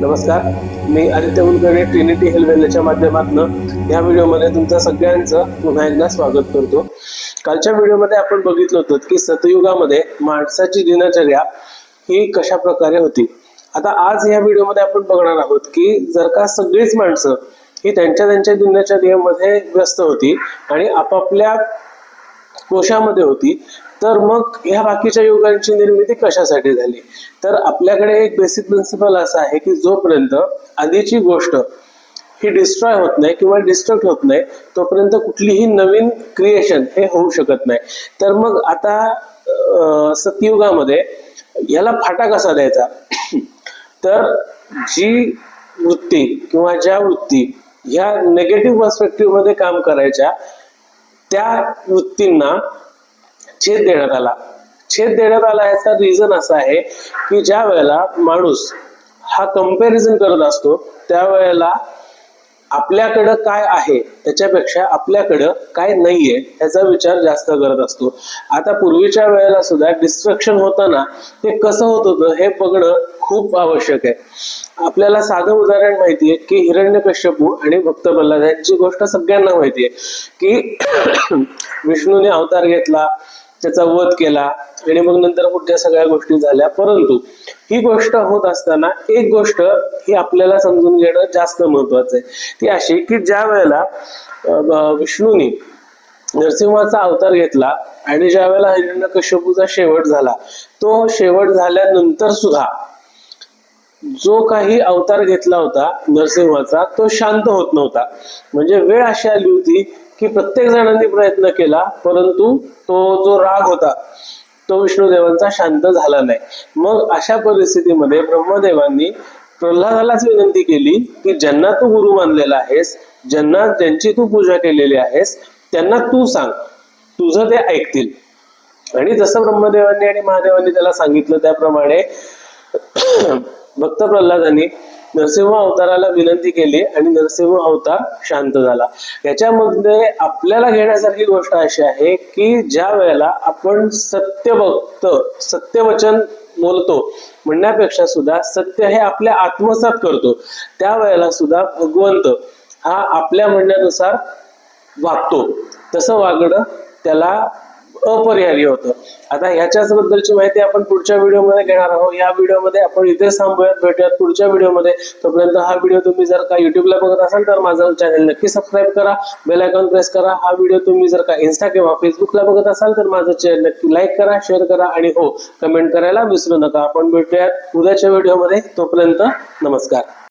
नमस्कार, मी Aditya Kulkarni Trinity health माध्यमातून या व्हिडिओमध्ये तुमचं सगळ्यांचं पुन्हा एकदा स्वागत करतो। कालच्या व्हिडिओमध्ये आपण बघितलं होतं की सतयुगामध्ये माणसाची दिनचर्या ही कशा प्रकारे होती। आता आज या व्हिडिओमध्ये आपण बघणार आहोत की जर का सगळीच माणसं ही त्यांच्या दिनचर्येमध्ये व्यस्त होती आणि आपापल्या कोशामध्ये होती, तर मग ह्या बाकीच्या युगांची निर्मिती कशासाठी झाली। तर आपल्याकडे एक बेसिक प्रिन्सिपल असा आहे की जोपर्यंत आधीची गोष्ट ही डिस्ट्रॉय होत नाही किंवा डिस्ट्रक्ट होत नाही तोपर्यंत कुठलीही नवीन क्रिएशन हे होऊ शकत नाही। तर मग आता सतयुगामध्ये याला फाटा कसा द्यायचा तर जी वृत्ती किंवा ज्या वृत्ती ह्या नेगेटिव्ह पर्स्पेक्टिव्ह मध्ये काम करायच्या त्या वृत्तींना छेद देण्यात आला। छेद देण्यात आला याचा रिझन असा आहे की ज्या वेळेला माणूस हा कंपॅरिझन करत असतो त्यावेळेला आपल्याकडं काय आहे त्याच्यापेक्षा आपल्याकडं काय नाहीये याचा विचार जास्त करत असतो। आता पूर्वीच्या वेळेला सुद्धा डिस्ट्रक्शन होताना ते कसं होत होतं हे बघणं खूप आवश्यक आहे। आपल्याला साधं उदाहरण माहितीये की हिरण्यकश्यपू आणि भक्त प्रल्हाद यांची गोष्ट सगळ्यांना माहितीये की विष्णूने अवतार घेतला, त्याचा वध केला आणि मग नंतर पुढच्या सगळ्या गोष्टी झाल्या। परंतु ही गोष्ट होत असताना एक गोष्ट ही आपल्याला समजून घेणं जास्त महत्वाचं आहे, ती अशी की ज्या वेळेला विष्णूने नरसिंहाचा अवतार घेतला आणि ज्या वेळेला हिरण्यकश्यपूचा शेवट झाला, तो शेवट झाल्यानंतर सुद्धा जो काही अवतार घेतला होता नरसिंहाचा तो शांत होत नव्हता। म्हणजे वेळ अशी आली होती की प्रत्येक जणांनी प्रयत्न केला परंतु तो जो राग होता तो विष्णुदेवांचा शांत झाला नाही। मग अशा परिस्थितीमध्ये ब्रह्मदेवांनी प्रल्हादालाच विनंती केली की ज्यांना तू गुरु मानलेला आहेस, ज्यांची तू पूजा केलेली आहेस त्यांना तू सांग, तुझं ते ऐकतील। आणि जसं ब्रह्मदेवांनी आणि महादेवांनी त्याला सांगितलं त्याप्रमाणे भक्त प्रल्हादांनी नरसिंह अवताराला विनंती केली आणि नरसिंह अवतार शांत झाला। याच्यामध्ये आपल्याला घेण्यासारखी गोष्ट अशी आहे की ज्या वेळेला आपण सत्य बघतो, सत्यवचन बोलतो म्हणण्यापेक्षा सुद्धा सत्य हे आपल्या आत्मसात करतो, त्यावेळेला सुद्धा भगवंत हा आपल्या म्हणण्यानुसार वागतो। तसं वागणं त्याला अपरिहार्य होतं। आता ह्याच्याच बद्दलची माहिती आपण पुढच्या व्हिडिओमध्ये घेणार आहोत। या व्हिडिओमध्ये आपण इथे थांबूयात, भेटूयात पुढच्या व्हिडिओमध्ये। तोपर्यंत हा व्हिडिओ तुम्ही जर का युट्यूबला बघत असाल तर माझं चॅनल नक्की सबस्क्राईब करा, बेल आयकॉन प्रेस करा। हा व्हिडिओ तुम्ही जर का इन्स्टा किंवा फेसबुकला बघत असाल तर माझं चॅनल नक्की लाईक करा, शेअर करा आणि हो कमेंट करायला विसरू नका। आपण भेटूयात उद्याच्या व्हिडिओमध्ये, तोपर्यंत नमस्कार।